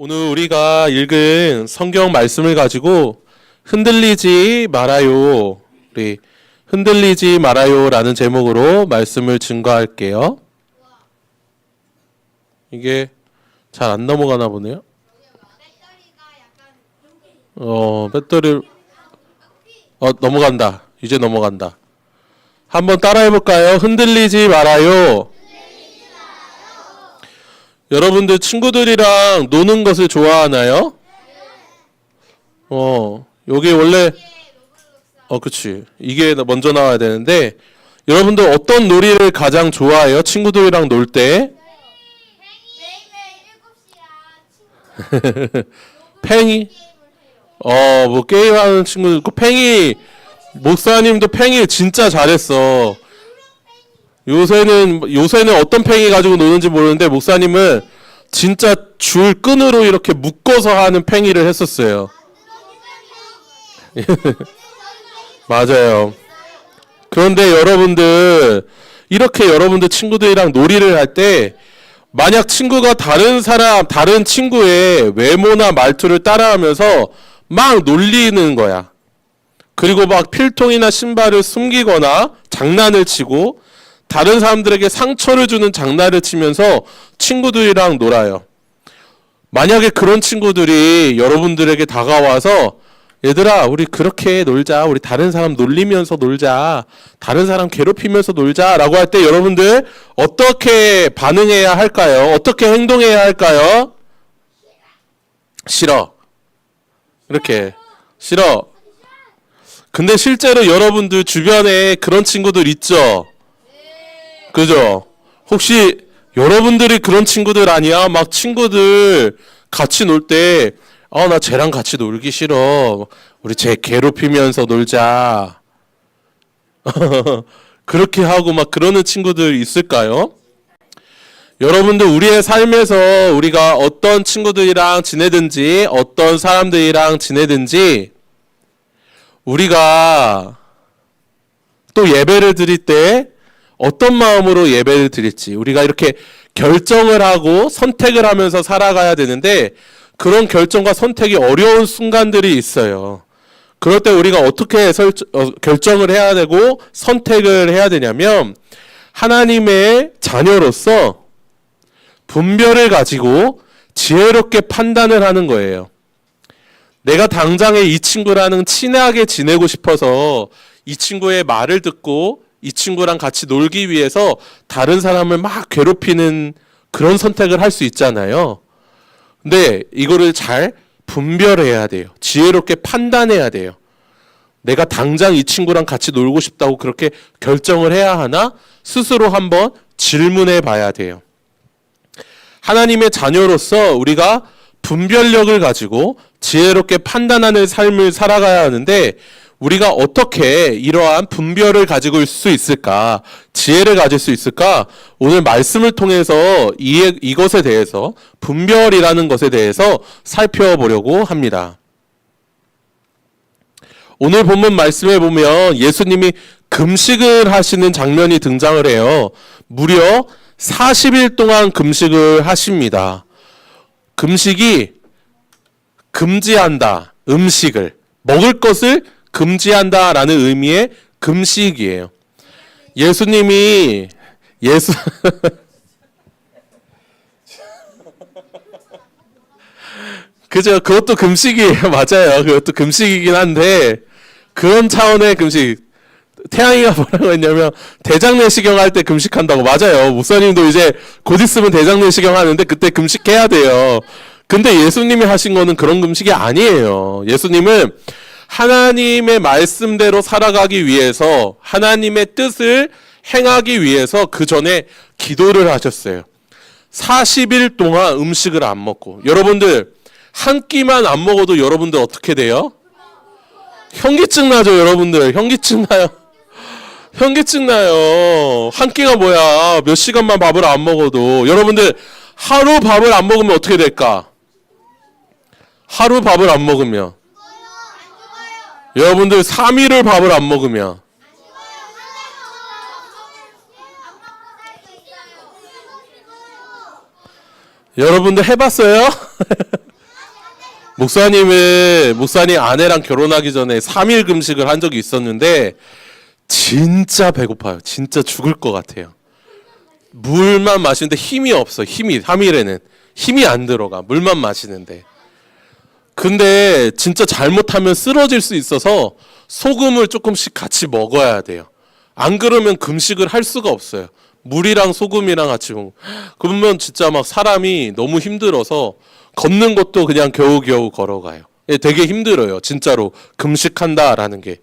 오늘 우리가 읽은 성경 말씀을 가지고 흔들리지 말아요. 우리 흔들리지 말아요라는 제목으로 말씀을 증거할게요. 이게 잘 안 넘어가나 보네요. 배터리 넘어간다. 이제 넘어간다. 한번 따라해 볼까요? 흔들리지 말아요. 여러분들 친구들이랑 노는 것을 좋아하나요? 여기 원래 그치. 이게 먼저 나와야 되는데 여러분들 어떤 놀이를 가장 좋아해요? 친구들이랑 놀 때? 팽이? 뭐 게임하는 친구들 있고 팽이 목사님도 팽이 진짜 잘했어. 요새는 어떤 팽이 가지고 노는지 모르는데 목사님은 진짜 줄 끈으로 이렇게 묶어서 하는 팽이를 했었어요. 맞아요. 그런데 여러분들 이렇게 여러분들 친구들이랑 놀이를 할 때 만약 친구가 다른 친구의 외모나 말투를 따라하면서 막 놀리는 거야. 그리고 막 필통이나 신발을 숨기거나 장난을 치고 다른 사람들에게 상처를 주는 장난을 치면서 친구들이랑 놀아요. 만약에 그런 친구들이 여러분들에게 다가와서 얘들아 우리 그렇게 놀자. 우리 다른 사람 놀리면서 놀자. 다른 사람 괴롭히면서 놀자 라고 할 때 여러분들 어떻게 반응해야 할까요? 어떻게 행동해야 할까요? 싫어. 이렇게 싫어. 근데 실제로 여러분들 주변에 그런 친구들 있죠? 그죠? 혹시 여러분들이 그런 친구들 아니야? 막 친구들 같이 놀 때 나 쟤랑 같이 놀기 싫어. 우리 쟤 괴롭히면서 놀자. 그렇게 하고 막 그러는 친구들 있을까요? 여러분들 우리의 삶에서 우리가 어떤 친구들이랑 지내든지 어떤 사람들이랑 지내든지 우리가 또 예배를 드릴 때 어떤 마음으로 예배를 드릴지 우리가 이렇게 결정을 하고 선택을 하면서 살아가야 되는데 그런 결정과 선택이 어려운 순간들이 있어요. 그럴 때 우리가 어떻게 결정을 해야 되고 선택을 해야 되냐면 하나님의 자녀로서 분별을 가지고 지혜롭게 판단을 하는 거예요. 내가 당장에 이 친구랑 친하게 지내고 싶어서 이 친구의 말을 듣고 이 친구랑 같이 놀기 위해서 다른 사람을 막 괴롭히는 그런 선택을 할 수 있잖아요. 근데 이거를 잘 분별해야 돼요. 지혜롭게 판단해야 돼요. 내가 당장 이 친구랑 같이 놀고 싶다고 그렇게 결정을 해야 하나? 스스로 한번 질문해 봐야 돼요. 하나님의 자녀로서 우리가 분별력을 가지고 지혜롭게 판단하는 삶을 살아가야 하는데 우리가 어떻게 이러한 분별을 가지고 있을 수 있을까? 지혜를 가질 수 있을까? 오늘 말씀을 통해서 이것에 대해서 분별이라는 것에 대해서 살펴보려고 합니다. 오늘 본문 말씀에 보면 예수님이 금식을 하시는 장면이 등장을 해요. 무려 40일 동안 금식을 하십니다. 금식이 금지한다. 음식을 먹을 것을 금지한다라는 의미의 금식이에요. 예수님이 그죠? 그것도 금식이에요. 맞아요. 그것도 금식이긴 한데 그런 차원의 금식. 태양이가 뭐라고 했냐면 대장내시경 할 때 금식한다고. 맞아요. 목사님도 이제 곧 있으면 대장내시경 하는데 그때 금식해야 돼요. 근데 예수님이 하신 거는 그런 금식이 아니에요. 예수님은 하나님의 말씀대로 살아가기 위해서 하나님의 뜻을 행하기 위해서 그 전에 기도를 하셨어요. 40일 동안 음식을 안 먹고. 여러분들 한 끼만 안 먹어도 여러분들 어떻게 돼요? 현기증 나죠, 여러분들. 현기증 나요. 현기증 나요. 한 끼가 뭐야? 몇 시간만 밥을 안 먹어도. 여러분들 하루 밥을 안 먹으면 어떻게 될까? 하루 밥을 안 먹으면. 여러분들 3일을 밥을 안 먹으면. 여러분들 해봤어요? 목사님 아내랑 결혼하기 전에 3일 금식을 한 적이 있었는데 진짜 배고파요. 진짜 죽을 것 같아요. 물만 마시는데 힘이 없어. 3일에는 힘이 안 들어가. 물만 마시는데. 근데 진짜 잘못하면 쓰러질 수 있어서 소금을 조금씩 같이 먹어야 돼요. 안 그러면 금식을 할 수가 없어요. 물이랑 소금이랑 같이 먹으면. 그러면 진짜 막 사람이 너무 힘들어서 걷는 것도 그냥 겨우겨우 걸어가요. 되게 힘들어요. 진짜로 금식한다라는 게.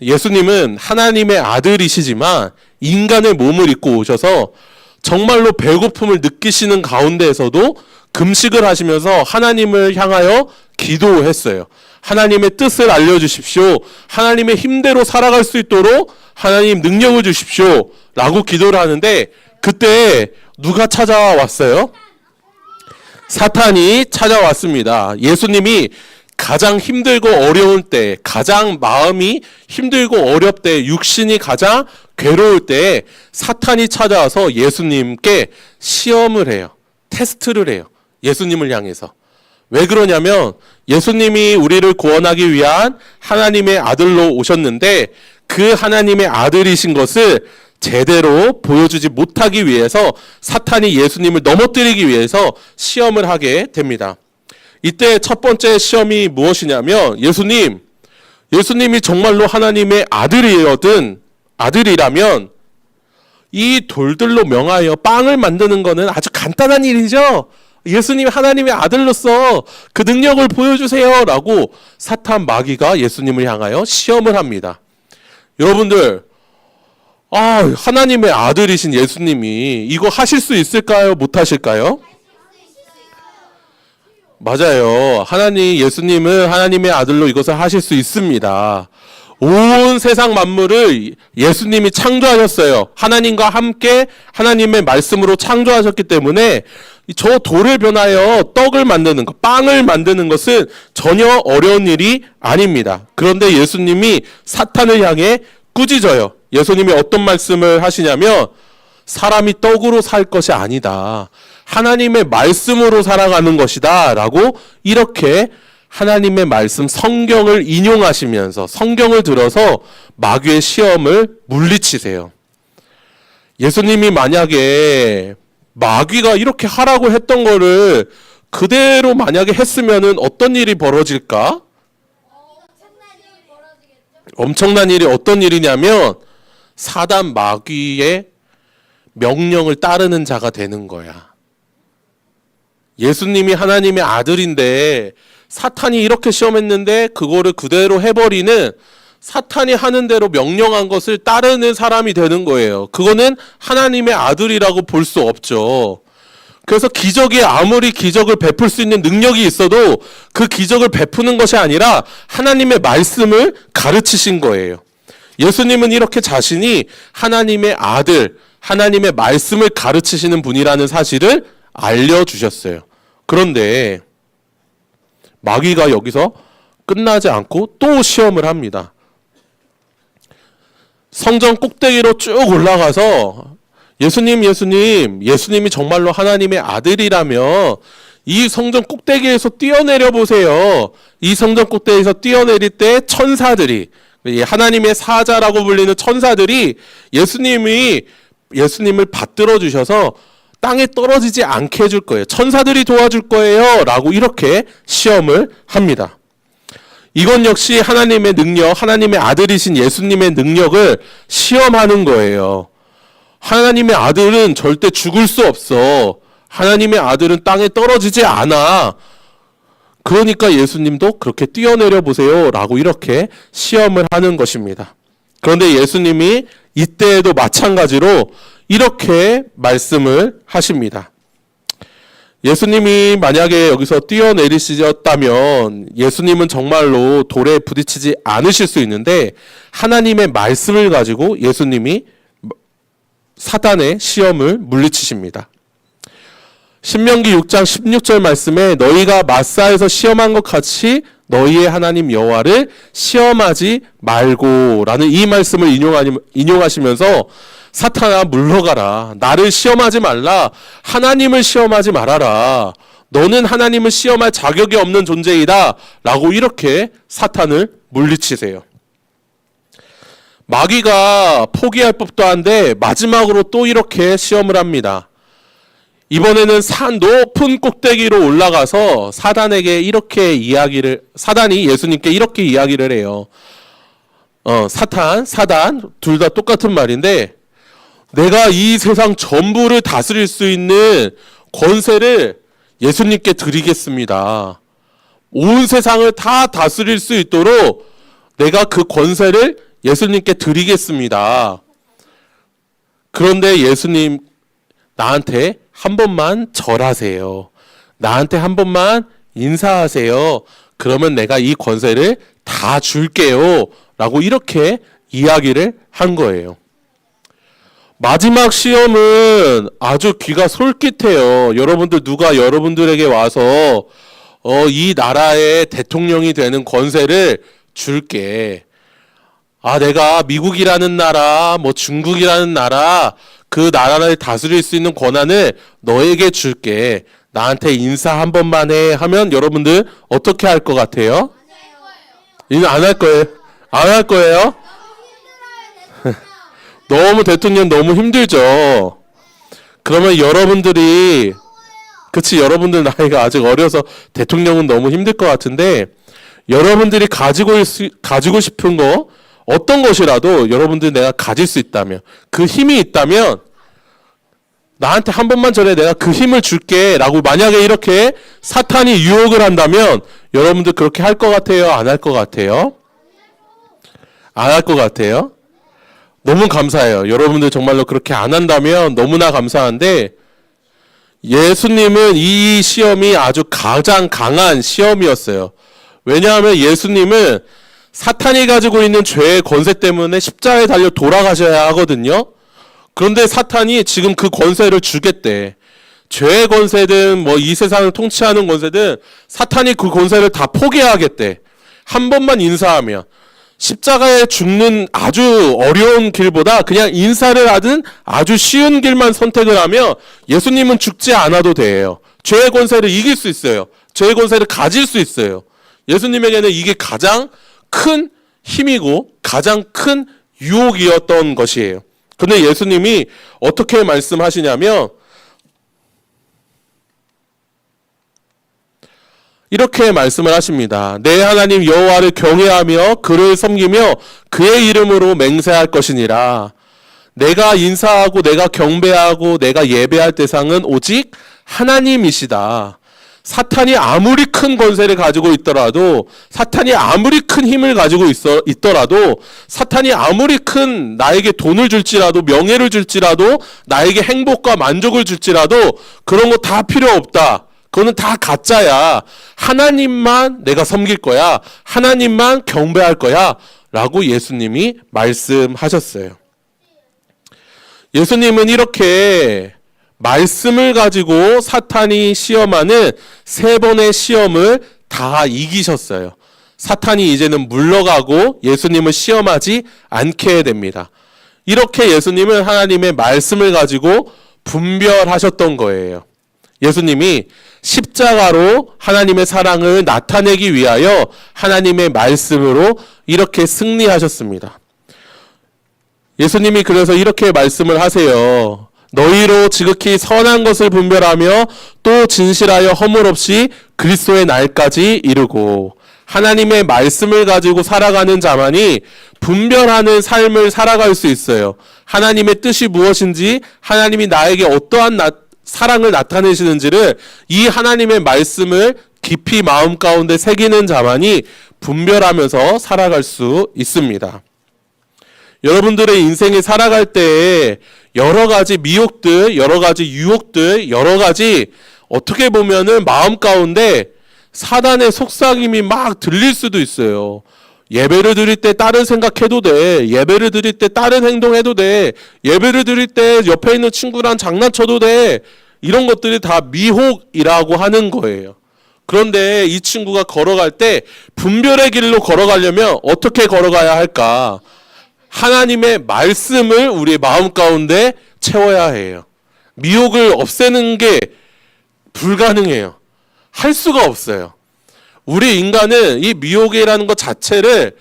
예수님은 하나님의 아들이시지만 인간의 몸을 입고 오셔서 정말로 배고픔을 느끼시는 가운데에서도 금식을 하시면서 하나님을 향하여 기도했어요. 하나님의 뜻을 알려주십시오. 하나님의 힘대로 살아갈 수 있도록 하나님 능력을 주십시오. 라고 기도를 하는데 그때 누가 찾아왔어요? 사탄이 찾아왔습니다. 예수님이 가장 힘들고 어려울 때, 가장 마음이 힘들고 어렵 때, 육신이 가장 괴로울 때 사탄이 찾아와서 예수님께 시험을 해요. 테스트를 해요. 예수님을 향해서. 왜 그러냐면 예수님이 우리를 구원하기 위한 하나님의 아들로 오셨는데 그 하나님의 아들이신 것을 제대로 보여주지 못하기 위해서 사탄이 예수님을 넘어뜨리기 위해서 시험을 하게 됩니다. 이때 첫 번째 시험이 무엇이냐면 예수님이 정말로 하나님의 아들이라면 이 돌들로 명하여 빵을 만드는 것은 아주 간단한 일이죠. 예수님 하나님의 아들로서 그 능력을 보여주세요 라고 사탄 마귀가 예수님을 향하여 시험을 합니다. 여러분들 하나님의 아들이신 예수님이 이거 하실 수 있을까요? 못하실까요? 맞아요. 예수님은 하나님의 아들로 이것을 하실 수 있습니다. 온 세상 만물을 예수님이 창조하셨어요. 하나님과 함께 하나님의 말씀으로 창조하셨기 때문에 저 돌을 변하여 떡을 만드는 것, 빵을 만드는 것은 전혀 어려운 일이 아닙니다. 그런데 예수님이 사탄을 향해 꾸짖어요. 예수님이 어떤 말씀을 하시냐면 사람이 떡으로 살 것이 아니다. 하나님의 말씀으로 살아가는 것이다. 라고 이렇게 하나님의 말씀 성경을 인용하시면서 성경을 들어서 마귀의 시험을 물리치세요. 예수님이 만약에 마귀가 이렇게 하라고 했던 거를 그대로 만약에 했으면은 어떤 일이 벌어질까? 엄청난 일이 어떤 일이냐면 사단 마귀의 명령을 따르는 자가 되는 거야. 예수님이 하나님의 아들인데 사탄이 이렇게 시험했는데 그거를 그대로 해버리는 사탄이 하는 대로 명령한 것을 따르는 사람이 되는 거예요. 그거는 하나님의 아들이라고 볼 수 없죠. 그래서 아무리 기적을 베풀 수 있는 능력이 있어도 그 기적을 베푸는 것이 아니라 하나님의 말씀을 가르치신 거예요. 예수님은 이렇게 자신이 하나님의 아들, 하나님의 말씀을 가르치시는 분이라는 사실을 알려주셨어요. 그런데 마귀가 여기서 끝나지 않고 또 시험을 합니다. 성전 꼭대기로 쭉 올라가서 예수님이 정말로 하나님의 아들이라면 이 성전 꼭대기에서 뛰어내려 보세요. 이 성전 꼭대기에서 뛰어내릴 때 천사들이, 하나님의 사자라고 불리는 천사들이 예수님을 받들어 주셔서 땅에 떨어지지 않게 해줄 거예요. 천사들이 도와줄 거예요. 라고 이렇게 시험을 합니다. 이건 역시 하나님의 능력, 하나님의 아들이신 예수님의 능력을 시험하는 거예요. 하나님의 아들은 절대 죽을 수 없어. 하나님의 아들은 땅에 떨어지지 않아. 그러니까 예수님도 그렇게 뛰어내려 보세요. 라고 이렇게 시험을 하는 것입니다. 그런데 예수님이 이때에도 마찬가지로 이렇게 말씀을 하십니다. 예수님이 만약에 여기서 뛰어내리셨다면 예수님은 정말로 돌에 부딪히지 않으실 수 있는데 하나님의 말씀을 가지고 예수님이 사단의 시험을 물리치십니다. 신명기 6장 16절 말씀에 너희가 마사에서 시험한 것 같이 너희의 하나님 여호와를 시험하지 말고 라는 이 말씀을 인용하시면서 사탄아 물러가라. 나를 시험하지 말라. 하나님을 시험하지 말아라. 너는 하나님을 시험할 자격이 없는 존재이다 라고 이렇게 사탄을 물리치세요. 마귀가 포기할 법도 한데 마지막으로 또 이렇게 시험을 합니다. 이번에는 산 높은 꼭대기로 올라가서 사단이 예수님께 이렇게 이야기를 해요. 사단 둘 다 똑같은 말인데, 내가 이 세상 전부를 다스릴 수 있는 권세를 예수님께 드리겠습니다. 온 세상을 다 다스릴 수 있도록 내가 그 권세를 예수님께 드리겠습니다. 그런데 예수님, 나한테 한 번만 절하세요. 나한테 한 번만 인사하세요. 그러면 내가 이 권세를 다 줄게요. 라고 이렇게 이야기를 한 거예요. 마지막 시험은 아주 귀가 솔깃해요. 여러분들, 누가 여러분들에게 와서 이 나라의 대통령이 되는 권세를 줄게. 내가 미국이라는 나라, 중국이라는 나라, 그 나라를 다스릴 수 있는 권한을 너에게 줄게. 나한테 인사 한 번만 해 하면 여러분들 어떻게 할 것 같아요? 안 할 거예요. 안 할 거예요? 대통령 너무 힘들죠. 그러면 여러분들 나이가 아직 어려서 대통령은 너무 힘들 것 같은데, 여러분들이 가지고 싶은 거 어떤 것이라도 여러분들 내가 가질 수 있다면, 그 힘이 있다면 나한테 한 번만 전에 내가 그 힘을 줄게 라고 만약에 이렇게 사탄이 유혹을 한다면 여러분들 그렇게 할 것 같아요? 안 할 것 같아요? 안 할 것 같아요? 너무 감사해요. 여러분들 정말로 그렇게 안 한다면 너무나 감사한데, 예수님은 이 시험이 아주 가장 강한 시험이었어요. 왜냐하면 예수님은 사탄이 가지고 있는 죄의 권세 때문에 십자가에 달려 돌아가셔야 하거든요. 그런데 사탄이 지금 그 권세를 주겠대. 죄의 권세든 이 세상을 통치하는 권세든 사탄이 그 권세를 다 포기하겠대. 한 번만 인사하면. 십자가에 죽는 아주 어려운 길보다 그냥 인사를 하든 아주 쉬운 길만 선택을 하면 예수님은 죽지 않아도 돼요. 죄의 권세를 이길 수 있어요. 죄의 권세를 가질 수 있어요. 예수님에게는 이게 가장 큰 힘이고 가장 큰 유혹이었던 것이에요. 근데 예수님이 어떻게 말씀하시냐면, 이렇게 말씀을 하십니다. 내 하나님 여호와를 경외하며 그를 섬기며 그의 이름으로 맹세할 것이니라. 내가 인사하고 내가 경배하고 내가 예배할 대상은 오직 하나님이시다. 사탄이 아무리 큰 권세를 가지고 있더라도, 사탄이 아무리 큰 힘을 가지고 있더라도, 사탄이 아무리 큰 나에게 돈을 줄지라도, 명예를 줄지라도, 나에게 행복과 만족을 줄지라도 그런 거 다 필요 없다. 그거는 다 가짜야. 하나님만 내가 섬길 거야. 하나님만 경배할 거야. 라고 예수님이 말씀하셨어요. 예수님은 이렇게 말씀을 가지고 사탄이 시험하는 3번의 시험을 다 이기셨어요. 사탄이 이제는 물러가고 예수님을 시험하지 않게 됩니다. 이렇게 예수님은 하나님의 말씀을 가지고 분별하셨던 거예요. 예수님이 십자가로 하나님의 사랑을 나타내기 위하여 하나님의 말씀으로 이렇게 승리하셨습니다. 예수님이 그래서 이렇게 말씀을 하세요. 너희로 지극히 선한 것을 분별하며 또 진실하여 허물 없이 그리스도의 날까지 이르고, 하나님의 말씀을 가지고 살아가는 자만이 분별하는 삶을 살아갈 수 있어요. 하나님의 뜻이 무엇인지, 하나님이 나에게 어떠한 사랑을 나타내시는지를 이 하나님의 말씀을 깊이 마음 가운데 새기는 자만이 분별하면서 살아갈 수 있습니다. 여러분들의 인생에 살아갈 때 여러 가지 미혹들, 여러 가지 유혹들, 여러 가지 어떻게 보면은 마음 가운데 사단의 속삭임이 막 들릴 수도 있어요. 예배를 드릴 때 다른 생각해도 돼. 예배를 드릴 때 다른 행동해도 돼. 예배를 드릴 때 옆에 있는 친구랑 장난쳐도 돼. 이런 것들이 다 미혹이라고 하는 거예요. 그런데 이 친구가 걸어갈 때 분별의 길로 걸어가려면 어떻게 걸어가야 할까? 하나님의 말씀을 우리의 마음 가운데 채워야 해요. 미혹을 없애는 게 불가능해요. 할 수가 없어요. 우리 인간은 이 미혹이라는 것 자체를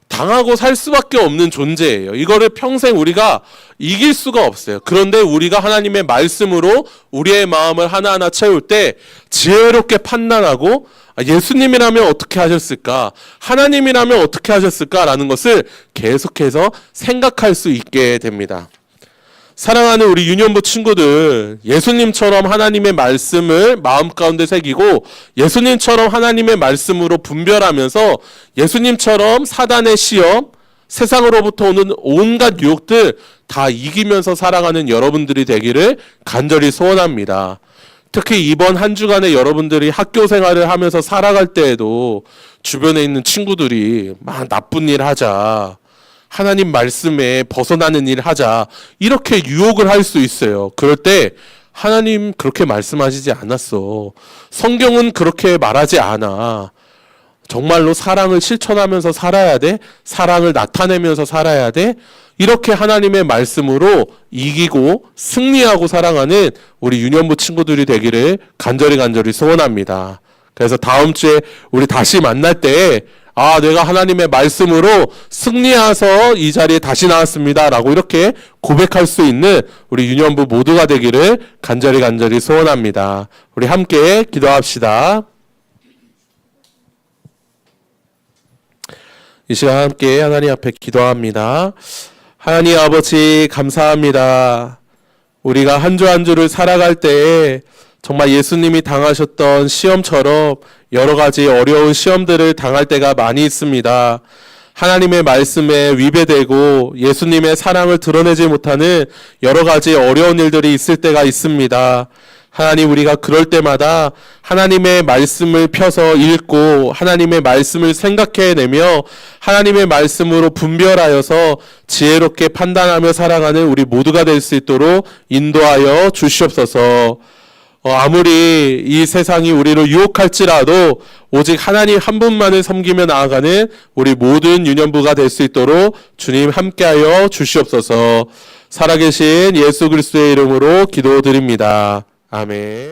당하고 살 수밖에 없는 존재예요. 이거를 평생 우리가 이길 수가 없어요. 그런데 우리가 하나님의 말씀으로 우리의 마음을 하나하나 채울 때 지혜롭게 판단하고 예수님이라면 어떻게 하셨을까? 하나님이라면 어떻게 하셨을까라는 것을 계속해서 생각할 수 있게 됩니다. 사랑하는 우리 유년부 친구들, 예수님처럼 하나님의 말씀을 마음 가운데 새기고 예수님처럼 하나님의 말씀으로 분별하면서 예수님처럼 사단의 시험, 세상으로부터 오는 온갖 유혹들 다 이기면서 살아가는 여러분들이 되기를 간절히 소원합니다. 특히 이번 한 주간에 여러분들이 학교 생활을 하면서 살아갈 때에도 주변에 있는 친구들이 막 나쁜 일 하자, 하나님 말씀에 벗어나는 일 하자, 이렇게 유혹을 할 수 있어요. 그럴 때 하나님 그렇게 말씀하시지 않았어. 성경은 그렇게 말하지 않아. 정말로 사랑을 실천하면서 살아야 돼? 사랑을 나타내면서 살아야 돼? 이렇게 하나님의 말씀으로 이기고 승리하고 살아가는 우리 유년부 친구들이 되기를 간절히 소원합니다. 그래서 다음 주에 우리 다시 만날 때 내가 하나님의 말씀으로 승리해서 이 자리에 다시 나왔습니다 라고 이렇게 고백할 수 있는 우리 유년부 모두가 되기를 간절히 소원합니다. 우리 함께 기도합시다. 이 시간 함께 하나님 앞에 기도합니다. 하나님 아버지 감사합니다. 우리가 한 주 한 주를 살아갈 때에 정말 예수님이 당하셨던 시험처럼 여러 가지 어려운 시험들을 당할 때가 많이 있습니다. 하나님의 말씀에 위배되고 예수님의 사랑을 드러내지 못하는 여러 가지 어려운 일들이 있을 때가 있습니다. 하나님, 우리가 그럴 때마다 하나님의 말씀을 펴서 읽고 하나님의 말씀을 생각해내며 하나님의 말씀으로 분별하여서 지혜롭게 판단하며 살아가는 우리 모두가 될 수 있도록 인도하여 주시옵소서. 아무리 이 세상이 우리를 유혹할지라도 오직 하나님 한 분만을 섬기며 나아가는 우리 모든 유년부가 될 수 있도록 주님 함께하여 주시옵소서. 살아계신 예수 그리스도의 이름으로 기도드립니다. 아멘.